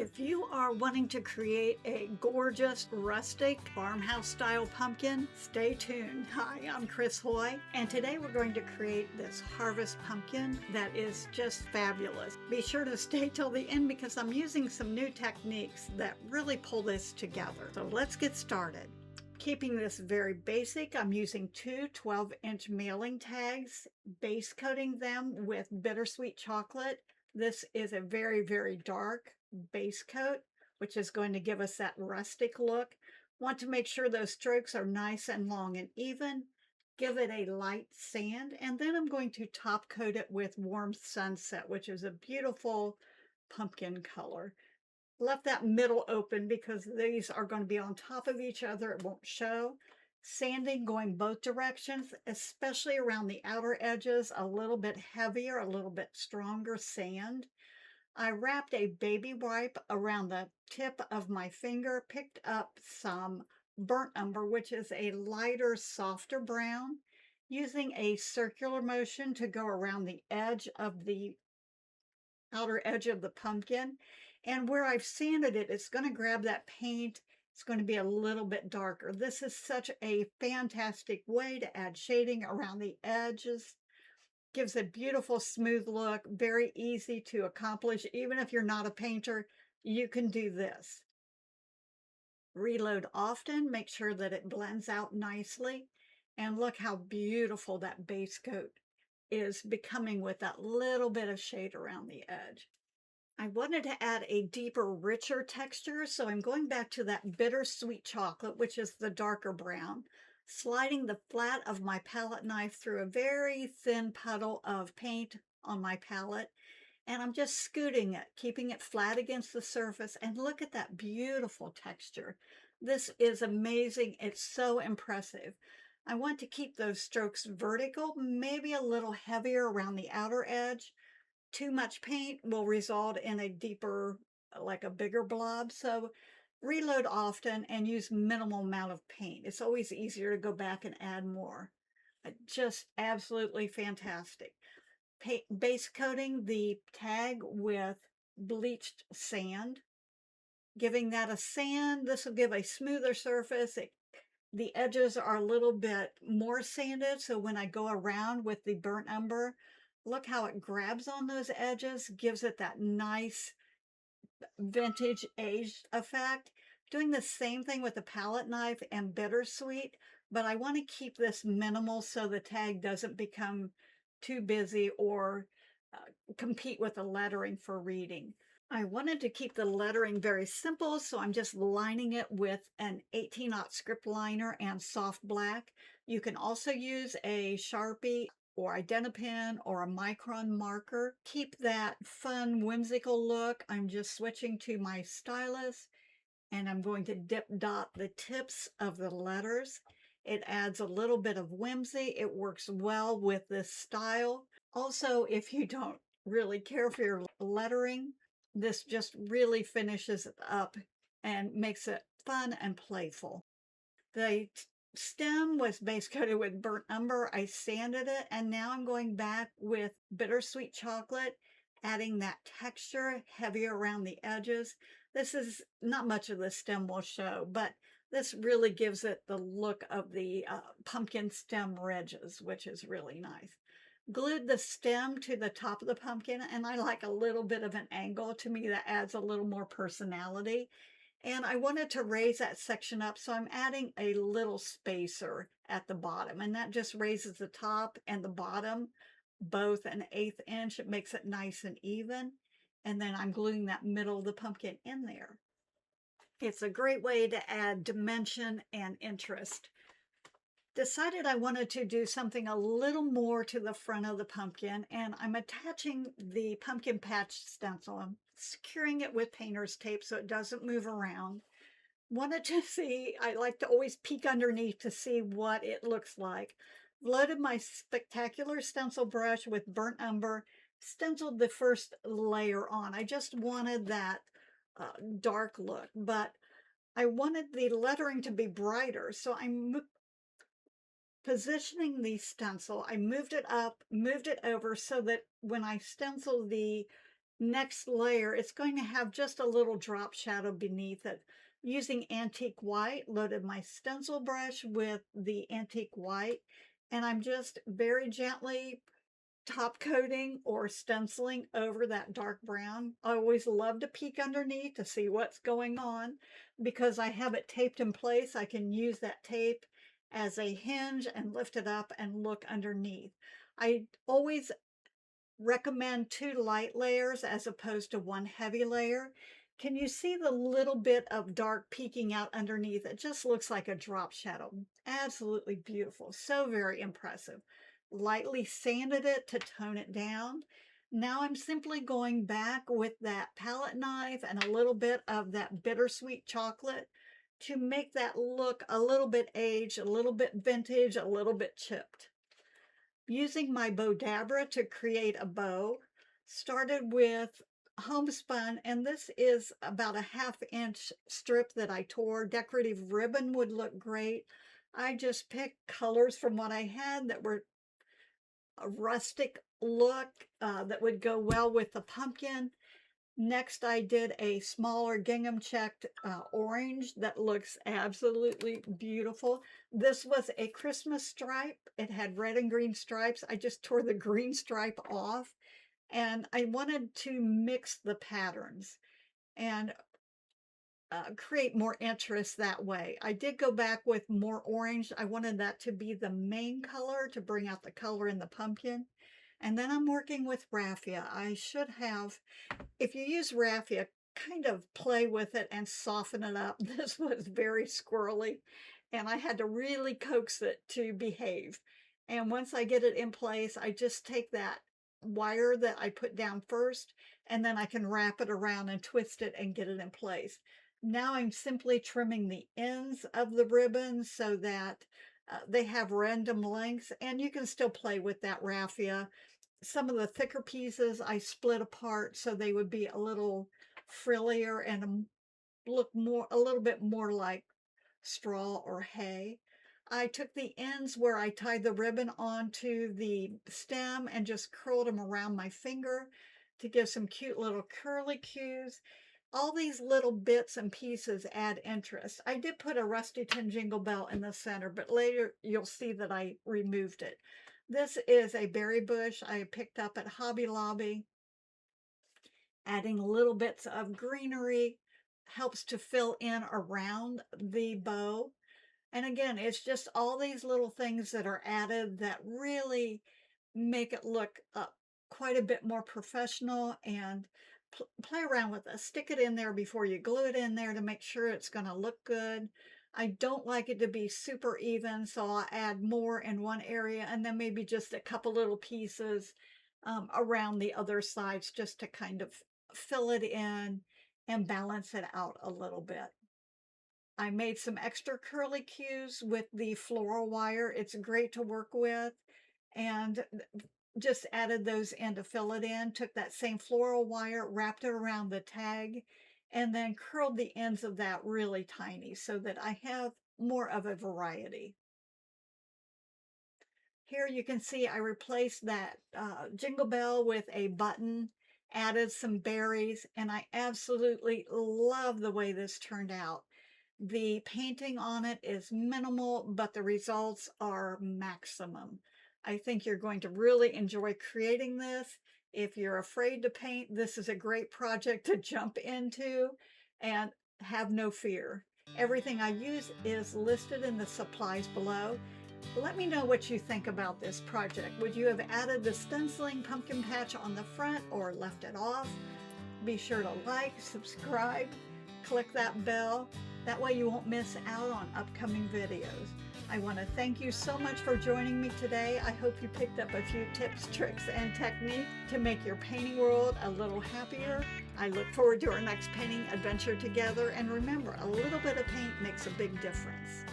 If you are wanting to create a gorgeous rustic farmhouse style pumpkin, stay tuned. Hi, I'm Chris Haughey, and today we're going to create this harvest pumpkin that is just fabulous. Be sure to stay till the end because I'm using some new techniques that really pull this together. So let's get started. Keeping this very basic, I'm using two 12-inch mailing tags, base coating them with bittersweet chocolate. This is a very, very dark base coat, which is going to give us that rustic look. Want to make sure those strokes are nice and long and even. Give it a light sand, and then I'm going to top coat it with warm sunset, which is a beautiful pumpkin color. Left that middle open because these are going to be on top of each other. It won't show. Sanding going both directions, especially around the outer edges, a little bit heavier, a little bit stronger sand. I wrapped a baby wipe around the tip of my finger, picked up some burnt umber, which is a lighter, softer brown, using a circular motion to go around the edge of the outer edge of the pumpkin. And where I've sanded it, it's going to grab that paint. It's going to be a little bit darker. This is such a fantastic way to add shading around the edges. Gives a beautiful smooth look, very easy to accomplish. Even if you're not a painter, you can do this. Reload often, make sure that it blends out nicely. And look how beautiful that base coat is becoming with that little bit of shade around the edge. I wanted to add a deeper, richer texture, so I'm going back to that bittersweet chocolate, which is the darker brown, sliding the flat of my palette knife through a very thin puddle of paint on my palette, and I'm just scooting it, keeping it flat against the surface, and look at that beautiful texture. This is amazing. It's so impressive. I want to keep those strokes vertical, maybe a little heavier around the outer edge. Too much paint will result in a deeper, like a bigger blob. So reload often and use minimal amount of paint. It's always easier to go back and add more. Just absolutely fantastic. Base coating the tag with bleached sand, giving that a sand. This will give a smoother surface. The edges are a little bit more sanded, so when I go around with the burnt umber, look how it grabs on those edges, gives it that nice vintage aged effect. Doing the same thing with the palette knife and bittersweet, but I want to keep this minimal so the tag doesn't become too busy or compete with the lettering for reading. I wanted to keep the lettering very simple, so I'm just lining it with an 18-aught script liner and soft black. You can also use a Sharpie or Identipen or a micron marker. Keep that fun, whimsical look. I'm just switching to my stylus, and I'm going to dip dot the tips of the letters. It adds a little bit of whimsy. It works well with this style. Also, if you don't really care for your lettering, this just really finishes it up and makes it fun and playful. The stem was base coated with burnt umber. I sanded it, and now I'm going back with bittersweet chocolate, adding that texture heavier around the edges. This is not much of the stem will show, but this really gives it the look of the pumpkin stem ridges, which is really nice. Glued the stem to the top of the pumpkin, and I like a little bit of an angle. To me, that adds a little more personality. And I wanted to raise that section up, so I'm adding a little spacer at the bottom, and that just raises the top and the bottom both an 1/8 inch. It makes it nice and even. And then I'm gluing that middle of the pumpkin in there. It's a great way to add dimension and interest. Decided I wanted to do something a little more to the front of the pumpkin, and I'm attaching the pumpkin patch stencil. I'm securing it with painter's tape so it doesn't move around. Wanted to see, I like to always peek underneath to see what it looks like. Loaded my spectacular stencil brush with burnt umber, stenciled the first layer on. I just wanted that dark look, but I wanted the lettering to be brighter, so I'm positioning the stencil. I moved it up, moved it over so that when I stencil the Next layer, it's going to have just a little drop shadow beneath it. Using antique white, loaded my stencil brush with the antique white, and I'm just very gently top coating or stenciling over that dark brown. I always love to peek underneath to see what's going on. Because I have it taped in place, I can use that tape as a hinge and lift it up and look underneath. I always recommend 2 light layers as opposed to 1 heavy layer. Can you see the little bit of dark peeking out underneath? It just looks like a drop shadow. Absolutely beautiful. So very impressive. Lightly sanded it to tone it down. Now I'm simply going back with that palette knife and a little bit of that bittersweet chocolate to make that look a little bit aged, a little bit vintage, a little bit chipped. Using my Bodabra to create a bow, started with homespun, and this is about a 1/2 inch strip that I tore. Decorative ribbon would look great. I just picked colors from what I had that were a rustic look that would go well with the pumpkin. Next, I did a smaller gingham checked orange that looks absolutely beautiful. This was a Christmas stripe. It had red and green stripes. I just tore the green stripe off, and I wanted to mix the patterns and create more interest that way. I did go back with more orange. I wanted that to be the main color to bring out the color in the pumpkin. And then I'm working with raffia. I should have, if you use raffia, kind of play with it and soften it up. This was very squirrely, and I had to really coax it to behave. And once I get it in place, I just take that wire that I put down first, and then I can wrap it around and twist it and get it in place. Now I'm simply trimming the ends of the ribbons so that they have random lengths, and you can still play with that raffia. Some of the thicker pieces I split apart so they would be a little frillier and look more, a little bit more like straw or hay. I took the ends where I tied the ribbon onto the stem and just curled them around my finger to give some cute little curly cues. All these little bits and pieces add interest. I did put a rusty tin jingle bell in the center, but later you'll see that I removed it. This is a berry bush I picked up at Hobby Lobby. Adding little bits of greenery helps to fill in around the bow. And again, it's just all these little things that are added that really make it look quite a bit more professional, and play around with it. Stick it in there before you glue it in there to make sure it's going to look good. I don't like it to be super even, so I'll add more in one area and then maybe just a couple little pieces around the other sides just to kind of fill it in and balance it out a little bit. I made some extra curly cues with the floral wire. It's great to work with, and just added those in to fill it in. Took that same floral wire, wrapped it around the tag, and then curled the ends of that really tiny so that I have more of a variety. Here you can see I replaced that jingle bell with a button, added some berries, and I absolutely love the way this turned out. The painting on it is minimal, but the results are maximum. I think you're going to really enjoy creating this. If you're afraid to paint, this is a great project to jump into, and have no fear. Everything I use is listed in the supplies below. Let me know what you think about this project. Would you have added the stenciling pumpkin patch on the front or left it off? Be sure to like, subscribe, click that bell. That way you won't miss out on upcoming videos. I want to thank you so much for joining me today. I hope you picked up a few tips, tricks, and technique to make your painting world a little happier. I look forward to our next painting adventure together. And remember, a little bit of paint makes a big difference.